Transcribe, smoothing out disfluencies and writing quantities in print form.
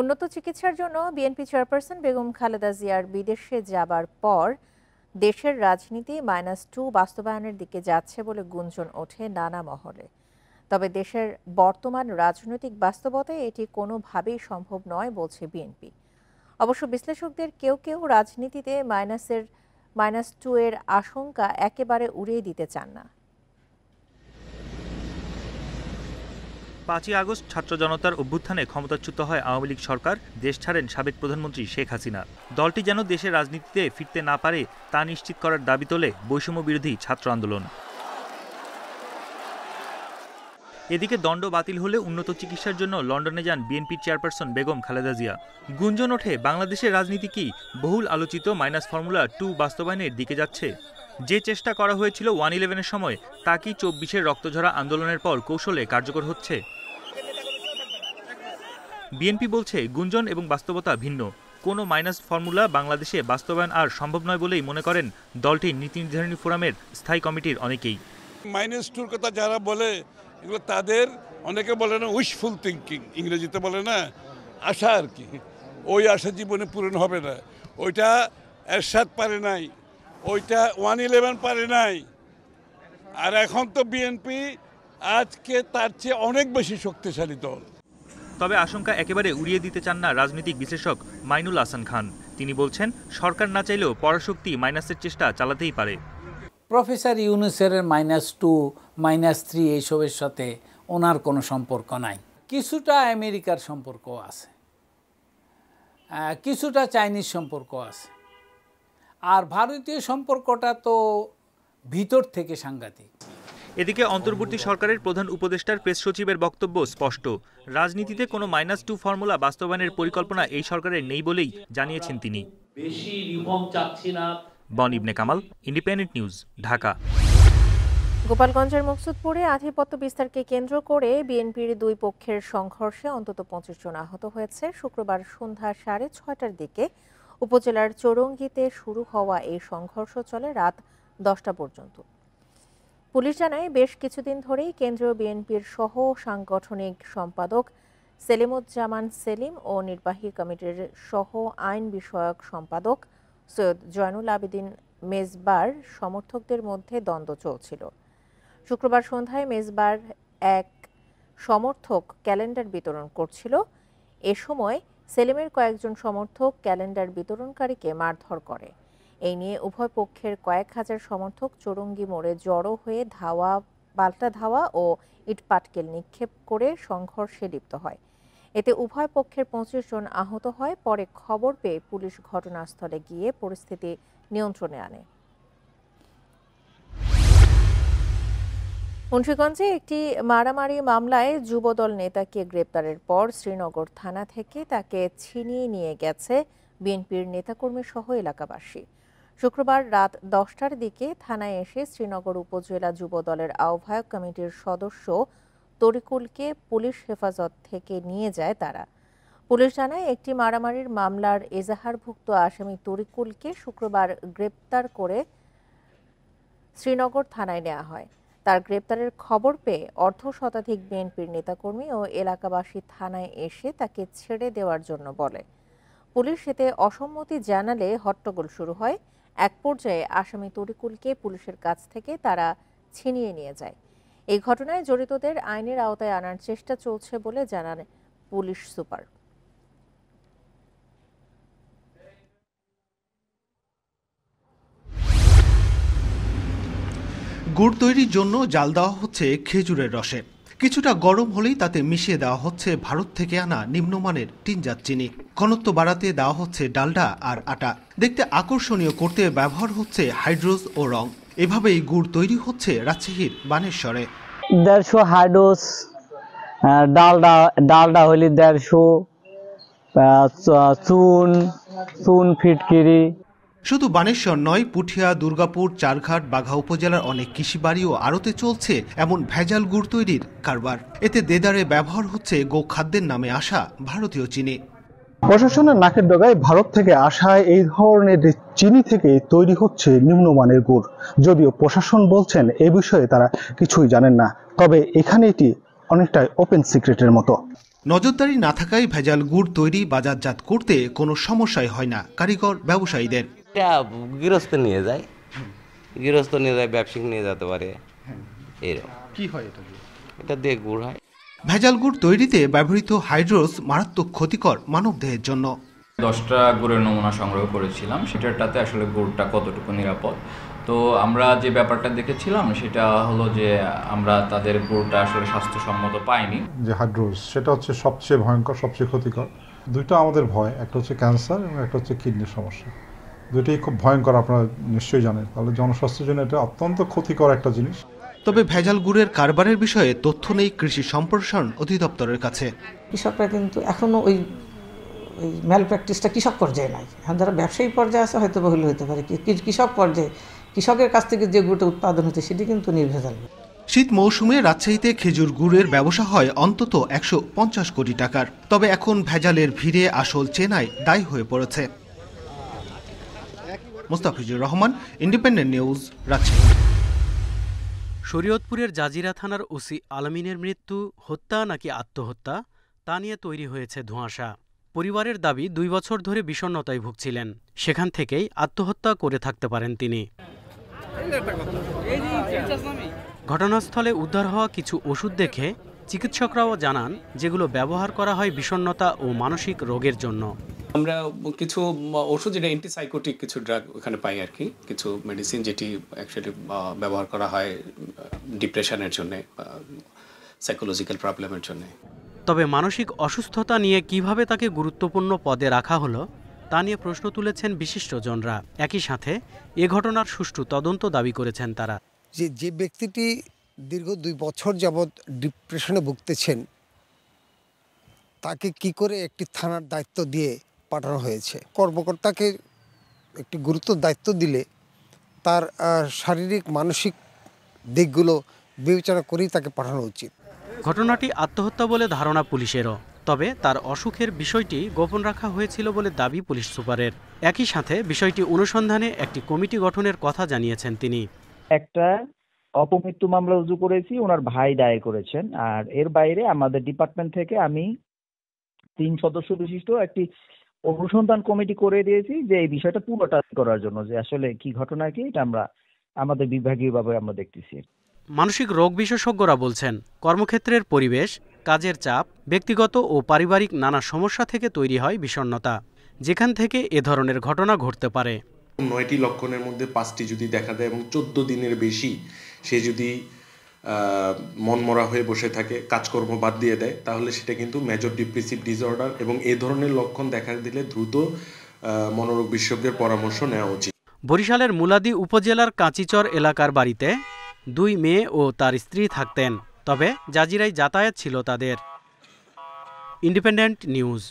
উন্নত চিকিৎসার জন্য বিএনপি চেয়ারপারসন বেগম খালেদা জিয়ার বিদেশে যাবার পর দেশের রাজনীতি -2 বাস্তবায়নের দিকে যাচ্ছে বলে গুঞ্জন ওঠে নানা মহলে। তবে দেশের বর্তমান রাজনৈতিক বাস্তবতায় এটি কোনোভাবেই সম্ভব নয় বলছে বিএনপি। অবশ্য বিশ্লেষকদের কেউ কেউ রাজনীতিতে -2 এর আশঙ্কা একেবারে উড়িয়ে দিতে চান না। 5ই আগস্ট ছাত্র জনতার অভ্যুত্থানে ক্ষমতাচ্যুত হয় আওয়ামী লীগ সরকার, দেশ ছাড়েন সাবেক প্রধানমন্ত্রী শেখ হাসিনা। দলটি যেন দেশের রাজনীতিতে ফিরতে না পারে তা নিশ্চিত করার দাবি তোলে বৈষম্য বিরোধী ছাত্র আন্দোলন। এদিকে দণ্ড বাতিল হলে উন্নত চিকিৎসার জন্য লন্ডনে যান বিএনপির চেয়ারপারসন বেগম খালেদা জিয়া। গুঞ্জন ওঠে বাংলাদেশের রাজনীতি কি বহুল আলোচিত -2 বাস্তবায়নের দিকে যাচ্ছে? যে চেষ্টা করা হয়েছিল 1-11-এর সময় তা কি 24-এর রক্তঝরা আন্দোলনের পর কৌশলে কার্যকর হচ্ছে? বিএনপি বলছে গুঞ্জন এবং বাস্তবতা ভিন্ন। কোনো ফর্মুলা বাংলাদেশে বাস্তবায়ন আর সম্ভব নয় বলেই মনে করেন দলটির নীতি নির্ধারণী ফোরামের স্থায়ী কমিটির অনেকেই। -2 কথা যারা বলে এগুলো তাদের অনেকে বলে না উইশফুল থিঙ্কিং, ইংরেজিতে বলে না আশা আর কি। ওই আশা জীবনে পূরণ হবে না। ওইটা এরশাদ পারে নাই, ওইটা 1-11 পারে নাই। আর এখন তো বিএনপি আজকে তার চেয়ে অনেক বেশি শক্তিশালী দল। তবে আশঙ্কা একেবারে উড়িয়ে দিতে চান না রাজনৈতিক বিশ্লেষক মাইনুল হাসান খান। তিনি বলছেন সরকার না চাইলেও পরাশক্তি মাইনাসের চেষ্টা চালাতেই পারে। প্রফেসর ইউনূসের -2, -3 এইসবের সাথে ওনার কোনো সম্পর্ক নাই। কিছুটা আমেরিকার সম্পর্ক আছে, কিছুটা চাইনিজ সম্পর্ক আছে, আর ভারতীয় সম্পর্কটা তো ভিতর থেকে সাংঘাতিক। এদিকে অন্তর্বর্তী সরকারের প্রধান উপদেষ্টার প্রেস সচিবের বক্তব্য স্পষ্ট, রাজনীতিতে কোনো -2 ফর্মুলা বাস্তবায়নের পরিকল্পনা এই সরকারের নেই বলেই জানিয়েছেন তিনি। বেশি রিফর্ম চাচ্ছি না। বন ইবনে কামাল, ইন্ডিপেন্ডেন্ট নিউজ, ঢাকা। গোপালগঞ্জের মুকসুদপুরে আধিপত্য বিস্তারকে কেন্দ্র করে বিএনপির দুই পক্ষের সংঘর্ষে অন্তত 25 জন আহত হয়েছে। শুক্রবার সন্ধ্যা 6:30টার দিকে উপজেলার চৌরঙ্গীতে শুরু হওয়া এই সংঘর্ষ চলে রাত 10টা পর্যন্ত। পুলিশ জানায় বেশ কিছুদিন ধরেই কেন্দ্রীয় বিএনপির সহ সাংগঠনিক সম্পাদক সেলিমুজ্জামান সেলিম ও নির্বাহী কমিটির সহ আইন বিষয়ক সম্পাদক সৈয়দ জয়নুল আবেদিন মেজবার সমর্থকদের মধ্যে দ্বন্দ্ব চলছিল। শুক্রবার সন্ধ্যায় মেজবার এক সমর্থক ক্যালেন্ডার বিতরণ করছিল। এ সময় সেলিমের কয়েকজন সমর্থক ক্যালেন্ডার বিতরণকারীকে মারধর করে। এই নিয়ে উভয় পক্ষের কয়েক হাজার সমর্থক চৌরঙ্গী মোড়ে জড়ো হয়ে পাল্টা ধাওয়া ও ইটপাটকেল নিক্ষেপ করে সংঘর্ষে লিপ্ত হয়। এতে উভয় পক্ষের 25 জন আহত হয়। পরে খবর পেয়ে পুলিশ ঘটনাস্থলে গিয়ে পরিস্থিতি নিয়ন্ত্রণে আনে। মুন্সিগঞ্জে একটি মারামারি মামলায় যুবদল নেতাকে গ্রেপ্তারের পর শ্রীনগর থানা থেকে তাকে ছিনিয়ে নিয়ে গেছে বিএনপির নেতাকর্মী সহ এলাকাবাসী। শুক্রবার রাত 10টার দিকে থানায় এসে শ্রীনগর উপজেলা যুবদলের আহ্বায়ক কমিটির সদস্য তরিকুলকে পুলিশ হেফাজত থেকে নিয়ে যায় তারা। পুলিশ জানায় একটি মারামারির মামলার এজাহারভুক্ত আসামি তরিকুলকে শুক্রবার গ্রেপ্তার করে শ্রীনগর থানায় নেওয়া হয়। তার গ্রেপ্তারের খবর পেয়ে অর্ধশতাধিক বিএনপির নেতাকর্মী ও এলাকাবাসী থানায় এসে তাকে ছেড়ে দেওয়ার জন্য বলে। পুলিশ এতে অসম্মতি জানালে হট্টগোল শুরু হয়। এক পর্যায়ে আসামি তরিকুলকে পুলিশের কাছ থেকে তারা ছিনিয়ে নিয়ে যায়। এই ঘটনায় জড়িতদের আইনের আওতায় আনার চেষ্টা চলছে বলে জানান পুলিশ সুপার। গুড় তৈরির জন্য জাল দেওয়া হচ্ছে খেজুরের রসে। কিছুটা গরম হলেই তাতে মিশিয়ে দেওয়া হচ্ছে ভারত থেকে আনা নিম্নমানের টিনজাত চিনি। ঘনত্ব বাড়াতে দেওয়া হচ্ছে ডালডা আর আটা। দেখতে আকর্ষণীয় করতে ব্যবহার হচ্ছে হাইড্রোজ ও রং। এভাবেই গুড় তৈরি হচ্ছে রাজশাহীর বানেশ্বরে। 150 হাইড্রোজ, ডালডা হলে 150, চুন ফিটকিরি। শুধু বানেশ্বর নয়, পুঠিয়া, দুর্গাপুর, চারঘাট, বাঘা উপজেলার অনেক কৃষিবাড়ি ও আড়তে চলছে এমন ভেজাল গুড় তৈরির কারবার। এতে দেদারে ব্যবহার হচ্ছে গোখাদ্যের নামে আসা ভারতীয় চিনি। প্রশাসনের নাকের ডগায় ভারত থেকে আসা এই ধরনের চিনি থেকে তৈরি হচ্ছে নিম্নমানের গুড়। যদিও প্রশাসন বলছেন এ বিষয়ে তারা কিছুই জানেন না, তবে এখানে এটি অনেকটাই ওপেন সিক্রেটের মতো। নজরদারি না থাকায় ভেজাল গুড় তৈরি বাজারজাত করতে কোনো সমস্যাই হয় না কারিগর ব্যবসায়ীদের। এটা গৃহস্থ নিয়ে যায়, ব্যবসায়িক নিয়ে যেতে পারে। এরকম কি হয় এটা দিয়ে গুড় হয়। ভেজাল গুড় তৈরিতে ব্যবহৃত হাইড্রোস মারাত্মক ক্ষতিকর মানবদেহের জন্য। 10টা গুড়ের নমুনা সংগ্রহ করেছিলাম, সেটাতে আসলে গুড়টা কতটুকু নিরাপদ। তো আমরা যে ব্যাপারটা দেখেছিলাম সেটা হলো যে আমরা তাদের গুড়টা আসলে স্বাস্থ্যসম্মত পাইনি। যে হাইড্রোস সেটা হচ্ছে সবচেয়ে ভয়ঙ্কর, সবচেয়ে ক্ষতিকর। দুইটা আমাদের ভয়, একটা হচ্ছে ক্যান্সার এবং একটা হচ্ছে কিডনির সমস্যা। দুইটাই খুব ভয়ঙ্কর, আপনারা নিশ্চয়ই জানেন। তাহলে জনস্বাস্থ্যের জন্য এটা অত্যন্ত ক্ষতিকর একটা জিনিস। তবে ভেজাল গুড়ের কারবারের বিষয়ে তথ্য নেই কৃষি সম্প্রসারণ অধিদপ্তরের কাছে। কৃষকরা কিন্তু এখনো ওই ম্যাল প্র্যাকটিসটা কৃষক পর্যায়ে নাই। এখন যারা ব্যবসায়ী পর্যায়ে আছে হয়তো বহুল হতে পারে, কৃষক পর্যায়ে কৃষকের কাছ থেকে যে গুড়টা উৎপাদন হচ্ছে সেটি কিন্তু নির্ভেজাল। শীত মৌসুমে রাজশাহীতে খেজুর গুড়ের ব্যবসা হয় অন্তত 150 কোটি টাকার। তবে এখন ভেজালের ভিড়ে আসল চেনাই দায়ী হয়ে পড়েছে। Mustafizur Rahman, independent news, Rajshahi. শরীয়তপুরের জাজিরা থানার ওসি আলমিনের মৃত্যু হত্যা নাকি আত্মহত্যা তা নিয়ে তৈরি হয়েছে ধোঁয়াশা। পরিবারের দাবি 2 বছর ধরে বিষণ্ণতায় ভুগছিলেন, সেখান থেকেই আত্মহত্যা করে থাকতে পারেন তিনি। ঘটনাস্থলে উদ্ধার হওয়া কিছু ওষুধ দেখে চিকিৎসকরাও জানান যেগুলো ব্যবহার করা হয় বিষণ্ণতা ও মানসিক রোগের জন্য। আমরা কিছু ওষুধ, যেটা অ্যান্টিসাইকোটিক কিছু ড্রাগ ওখানে পাই আর কি, কিছু মেডিসিন যেটি অ্যাকচুয়ালি ব্যবহার করা হয় ডিপ্রেশনের জন্য, সাইকোলজিক্যাল প্রবলেমের জন্য। তবে মানসিক অসুস্থতা নিয়ে কিভাবে তাকে গুরুত্বপূর্ণ পদে রাখা হলো তা নিয়ে প্রশ্ন তুলেছেন বিশিষ্টজনরা। একই সাথে এ ঘটনার সুষ্ঠু তদন্ত দাবি করেছেন তারা। যে ব্যক্তিটি দীর্ঘ 2 বছর যাবৎ ডিপ্রেশনে ভুগতেছেন, তাকে কি করে একটি থানার দায়িত্ব দিয়ে পাঠানো হয়েছে? কর্মকর্তাকে একটি গুরুত্ব দায়িত্ব দিলে তার শারীরিক মানসিক দিকগুলো বিবেচনা করেই তাকে পাঠানো উচিত। ঘটনাটি আত্মহত্যা বলে ধারণা পুলিশেরও, তবে তার অসুখের বিষয়টি গোপন রাখা হয়েছিল বলে দাবি পুলিশ সুপারের। একই সাথে বিষয়টি অনুসন্ধানে একটি কমিটি গঠনের কথা জানিয়েছেন তিনি। একটা অপমৃত্যু মামলা রুজু করেছি, ওনার ভাই দায়ের করেছেন। আর এর বাইরে আমাদের ডিপার্টমেন্ট থেকে আমি 3 সদস্য বিশিষ্ট একটি অনুসন্ধান কমিটি করে দিয়েছি যে এই বিষয়টা পুরোটা করার জন্য, যে আসলে কি ঘটনা কি এটা আমরা আমাদের বিভাগীয়ভাবে আমরা দেখতেছি। মানসিক রোগ বিশেষজ্ঞরা বলছেন কর্মক্ষেত্রের পরিবেশ, কাজের চাপ, ব্যক্তিগত ও পারিবারিক নানা সমস্যা থেকে তৈরি হয় বিষণ্ণতা, যেখান থেকে এ ধরনের ঘটনা ঘটতে পারে। 9টি লক্ষণের মধ্যে 5টি যদি দেখা দেয় এবং 14 দিনের বেশি সে যদি মনমরা হয়ে বসে থাকে, কাজকর্ম বাদ দিয়ে দেয়, তাহলে সেটা কিন্তু মেজর ডিপ্রেসিভ ডিসঅর্ডার, এবং এই ধরনের লক্ষণ দেখা দিলে দ্রুত মনোরোগ বিশেষজ্ঞের পরামর্শ নেওয়া উচিত। বরিশালের মুলাদি উপজেলার কাঁচিচর এলাকার বাড়িতে 2 মেয়ে ও তার স্ত্রী থাকতেন, তবে জাজিরায় যাতায়াত ছিল তাদের। Independent news.